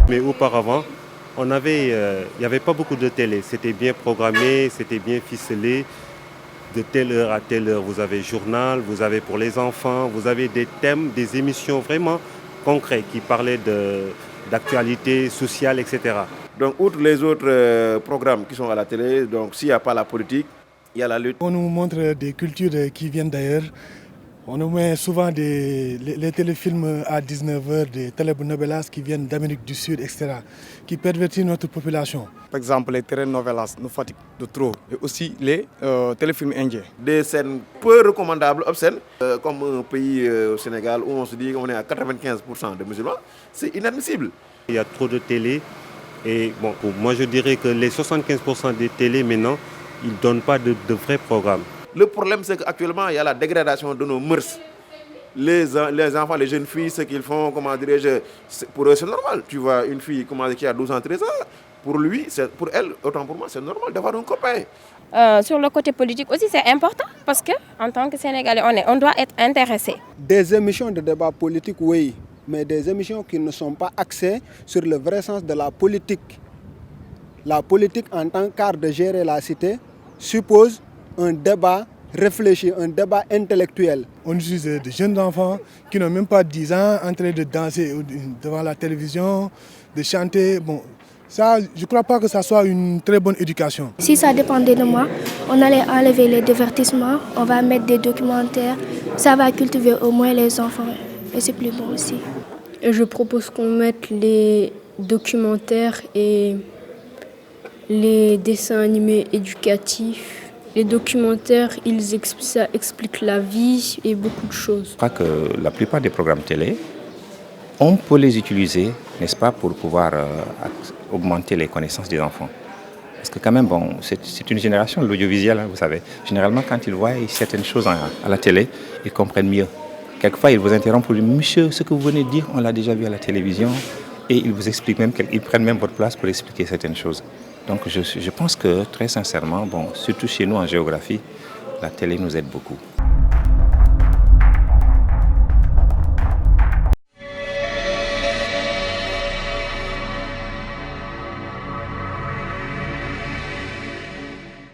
Mais auparavant, il n'y avait pas beaucoup de télé. C'était bien programmé, c'était bien ficelé. De telle heure à telle heure, vous avez journal, vous avez pour les enfants, vous avez des thèmes, des émissions vraiment concrètes qui parlaient d'actualité sociale, etc. Donc, outre les autres programmes qui sont à la télé, donc s'il n'y a pas la politique, il y a la lutte. On nous montre des cultures qui viennent d'ailleurs. On nous met souvent les téléfilms à 19h, des telenovelas qui viennent d'Amérique du Sud, etc., qui pervertissent notre population. Par exemple, les telenovelas nous fatiguent de trop, et aussi les téléfilms indiens. Des scènes peu recommandables, obscènes, comme un pays au Sénégal où on se dit qu'on est à 95% de musulmans, c'est inadmissible. Il y a trop de télé et bon, moi je dirais que les 75% des télés maintenant, ils ne donnent pas de vrais programmes. Le problème, c'est qu'actuellement, il y a la dégradation de nos mœurs. Les enfants, les jeunes filles, ce qu'ils font, comment dirais-je, pour eux, c'est normal. Tu vois une fille qui a 12 ans, 13 ans, pour pour elle, autant pour moi, c'est normal d'avoir un copain. Sur le côté politique aussi, c'est important parce qu'en tant que Sénégalais, on doit être intéressé. Des émissions de débat politique, oui, mais des émissions qui ne sont pas axées sur le vrai sens de la politique. La politique, en tant qu'art de gérer la cité, suppose un débat réfléchi, un débat intellectuel. On utilise de jeunes enfants qui n'ont même pas 10 ans en train de danser devant la télévision, de chanter. Bon, ça, je ne crois pas que ça soit une très bonne éducation. Si ça dépendait de moi, on allait enlever les divertissements, on va mettre des documentaires, ça va cultiver au moins les enfants et c'est plus bon aussi. Et je propose qu'on mette les documentaires et les dessins animés éducatifs. Les documentaires, ça explique la vie et beaucoup de choses. Je crois que la plupart des programmes télé, on peut les utiliser, n'est-ce pas, pour pouvoir augmenter les connaissances des enfants. Parce que quand même, bon, c'est une génération de l'audiovisuel, hein, vous savez. Généralement, quand ils voient certaines choses à la télé, ils comprennent mieux. Quelquefois, ils vous interrompent pour dire « Monsieur, ce que vous venez de dire, on l'a déjà vu à la télévision ». Et ils vous expliquent même, ils prennent même votre place pour expliquer certaines choses. Donc je pense que très sincèrement, bon, surtout chez nous en géographie, la télé nous aide beaucoup.